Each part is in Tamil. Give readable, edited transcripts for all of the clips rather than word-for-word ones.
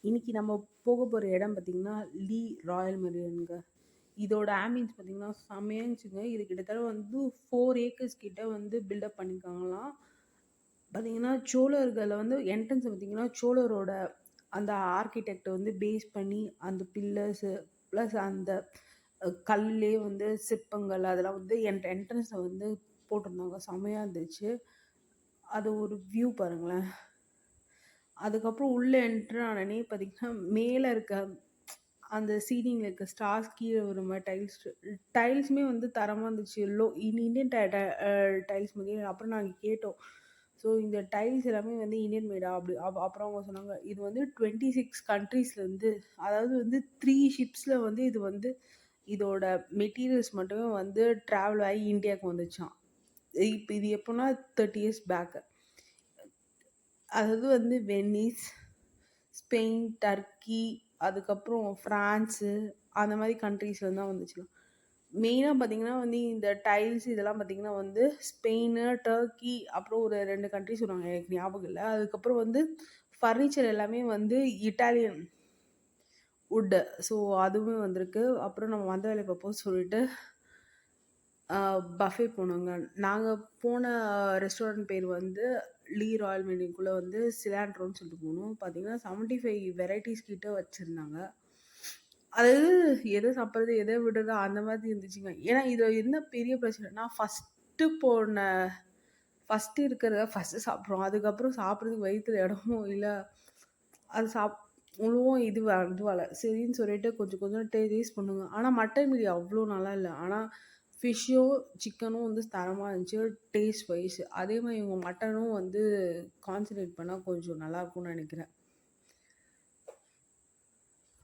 இன்னைக்கு நம்ம போக போற இடம் பார்த்தீங்கன்னா, லீ ராயல் மெரிடியன்ங்க. இதோட ஆம்பியன்ஸ் பார்த்தீங்கன்னா, செம்மையா இருந்துச்சுங்க. இது கிட்டத்தட்ட வந்து 4 ஏக்கர்ஸ் கிட்ட வந்து பில்டப் பண்ணியிருக்காங்களாம். பார்த்தீங்கன்னா, சோழர்கள வந்து என்ட்ரன்ஸ் பார்த்தீங்கன்னா, சோழரோட அந்த ஆர்க்கிடெக்ட்ட வந்து பேஸ் பண்ணி அந்த பில்லர்ஸு ப்ளஸ் அந்த கல்லுலயே வந்து சிற்பங்கள் அதெல்லாம் வந்து என்ட்ரன்ஸ்ல வந்து போட்டிருந்தாங்க. செம்மையா இருந்துச்சு. அது ஒரு வியூ பாருங்களேன். அதுக்கப்புறம் உள்ள என்டர் ஆனோனே பார்த்தீங்கன்னா, மேல இருக்க அந்த சீலிங்ல இருக்க ஸ்டார்ஸ் கீழ ஒரு மாரி டைல்ஸுமே வந்து தரமா இருந்துச்சு. இந்தியன் டை டை அ டைல்ஸ் மாரியே. அப்புறம் நாங்க கேட்டோம். ஸோ இந்த டைல்ஸ் எல்லாமே வந்து இந்தியன் மேடா? அப்படி அப்புறம் அவங்க சொன்னாங்க, இது வந்து 26 கண்ட்ரீஸ்லேருந்து அதாவது வந்து 3 ஷிப்ஸ்ல வந்து இது வந்து இதோட மெட்டீரியல்ஸ் மட்டுமே வந்து ட்ராவல் ஆகி இந்தியாவுக்கு வந்துச்சாம். இப்ப இது எப்போனா 30 இயர்ஸ் பேக். அதாவது வந்து வெனிஸ், ஸ்பெயின், டர்க்கி, அதுக்கப்புறம் ஃப்ரான்ஸு அந்த மாரி கண்ட்ரீஸ்லேருந்து தான் வந்துச்சுலாம். மெயினா பார்த்தீங்கன்னா வந்து இந்த டைல்ஸ் இதெல்லாம் பார்த்தீங்கன்னா வந்து ஸ்பெயினு, டர்க்கி அப்புறம் ஒரு 2 கண்ட்ரி சொன்னாங்க. எனக்கு ஞாபகம் இல்ல. அதுக்கப்புறம் வந்து ஃபர்னிச்சர் எல்லாமே வந்து இட்டாலியன் வுட்டு. ஸோ அதுவுமே வந்திருக்கு. அப்புறம் நம்ம வந்த வேலைய பார்ப்போம்னு சொல்லிட்டு பஃபே போனோங்க. நாங்க போன ரெஸ்டாரண்ட் பேர் வந்து லீ ராயல் மெரிடியன்குள்ள வந்து சிலாண்ட்ரோன்னு சொல்லிட்டு போனோம். பார்த்தீங்கன்னா 75 வெரைட்டீஸ் கிட்ட வச்சிருந்தாங்க. அதாவது எத சாப்பிடுறது, எத விடுறது அந்த மாதிரி இருந்துச்சுங்க. ஏன்னா இதுல என்ன பெரிய பிரச்சனைனா, ஃபர்ஸ்ட்டு இருக்கிறத ஃபர்ஸ்ட்டு சாப்பிட்றோம். அதுக்கப்புறம் சாப்பிடுறதுக்கு வயித்துல இடமும் இல்ல. அது முழுவும் இதுவால சரின்னு சொல்லிட்டு கொஞ்சம் கொஞ்சம் டேஸ்ட் பண்ணுங்க. ஆனா மட்டன் பிரியாணி அவ்ளோ நல்லா இல்ல. ஆனா ஃபிஷ்ஷும், சிக்கனும் வந்து தரமா இருந்துச்சு டேஸ்ட் வைஸ். அதே மாரி இவங்க மட்டனும் வந்து கான்சன்ட்ரேட் பண்ணா கொஞ்சம் நல்லாயிருக்கும்னு நெனைக்கிறேன்.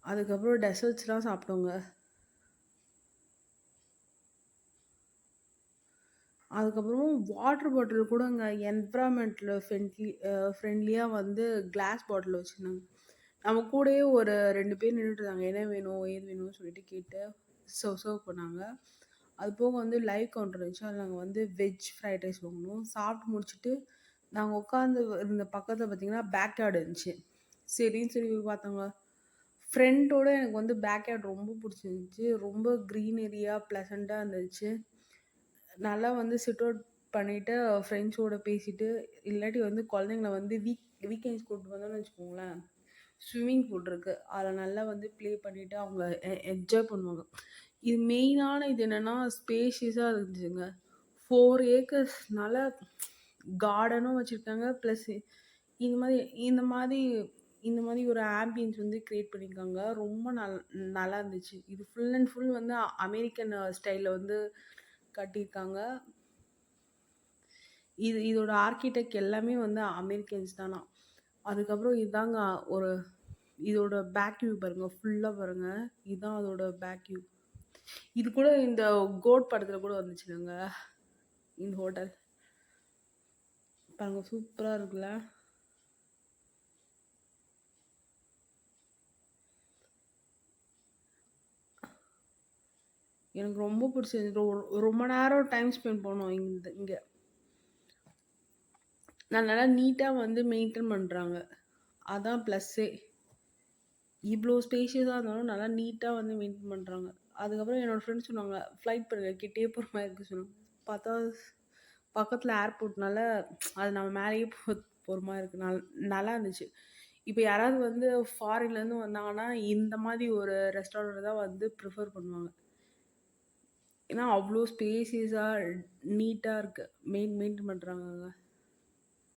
அதுக்கப்புறம் டெசர்ட்ஸ்லாம் சாப்பிட்டோங்க. அதுக்கப்புறம் வாட்டர் பாட்டில் கூடங்க என்விரான்மென்ட்ல ஃப்ரெண்ட்லியா வந்து கிளாஸ் பாட்டில் வச்சிருந்தாங்க. நம்ம கூடயே ஒரு 2 பேர் நின்னுட்டுருந்தாங்க. என்ன வேணும்? ஏது வேணும்னு சொல்லிட்டு கேட்டு சர்வ் பண்ணாங்க. அது போக வந்து லைவ் கவுண்டர் இருந்துச்சு. அதில நாங்க வந்து வெஜ் ஃப்ரைட் ரைஸ் வாங்குனோம். சாப்பிட்டு முடிச்சுட்டு நாங்க உட்காந்து இருந்த பக்கத்தில பார்த்தீங்கன்னா, பேக் யார்டு இருந்துச்சு. சரின்னு சொல்லி போய் பார்த்தோங்க. ஃப்ரெண்டோட எனக்கு வந்து பேக் யார்ட் ரொம்ப பிடிச்சிருந்துச்சு. ரொம்ப க்ரீனரியா, ப்ளசன்ட்டா இருந்துச்சு. நல்லா வந்து சிட் அவுட் பண்ணிட்டு ஃப்ரெண்ட்ஸோட பேசிட்டு, இல்லாட்டி வந்து குழந்தைங்கள வந்து வீக்கெண்ட்ஸ் கூட்டிட்டு வந்தோம்னு வச்சுக்கோங்களேன், ஸ்விம்மிங் பூல் இருக்கு. அதில நல்லா வந்து ப்ளே பண்ணிட்டு அவங்க என்ஜாய் பண்ணுவாங்க. இது மெயினான இது என்னன்னா, ஸ்பேஷியஸா இருந்துச்சுங்க. 4 ஏக்கர்ஸ்னால கார்டனும் வச்சிருக்காங்க. ப்ளஸ் இந்த மாரி இந்த மாரி இந்த மாரி ஒரு ஆம்பியன்ஸ் வந்து கிரியேட் பண்ணியிருக்காங்க. ரொம்ப நல்லா இருந்துச்சு. இது ஃபுல் அண்ட் ஃபுல் வந்து அமெரிக்கன் ஸ்டைல்ல வந்து கட்டியிருக்காங்க. இதோட ஆர்க்கிடெக்ட் எல்லாமே வந்து அமெரிக்கன்ஸ் தானாம். அதுக்கப்புறம் இதாங்க ஒரு இதோட பேக் வியூ பாருங்க. ஃபுல்லா பாருங்க. இதான் அதோட பேக் வியூ. இது கூட இந்த கோட் படத்துல கூட வந்துச்சுங்க. இந்த ஹோட்டல். பாருங்க சூப்பரா இருக்குல்ல. எனக்கு ரொம்ப பிடிச்சது. ரொம்ப நேரம் டைம் ஸ்பெண்ட் பண்ணோம் இங்க. நல்லா நீட்டா வந்து மெயின்டெயின் பண்றாங்க. அதான் ப்ளஸ்ஸே. இவ்ளோ ஸ்பேஷியஸா இருந்தாலும் நல்லா நீட்டா வந்து மெயின்டெயின் பண்றாங்க. அதுக்கப்புறம் என்னோட ஃப்ரெண்ட்ஸ் சொன்னாங்க, ஃப்ளைட் பாருங்க கிட்டயே போற மாரி இருக்கு சொன்னாங்க. பார்த்தா பக்கத்துல ஏர்போர்ட்னால அது நம்ம மேலேயே போற மாரி இருக்கு. நல்லா இருந்துச்சு. இப்ப யாராவது வந்து ஃபாரின்லேருந்து வந்தாங்கன்னா, இந்த மாரி ஒரு ரெஸ்டாரண்ட் தான் வந்து ப்ரிஃபர் பண்ணுவாங்க. ஏன்னா, அவ்ளோ ஸ்பேசியஸா, நீட்டா இருக்கு. மெயின்டெயின் பண்றாங்கங்க.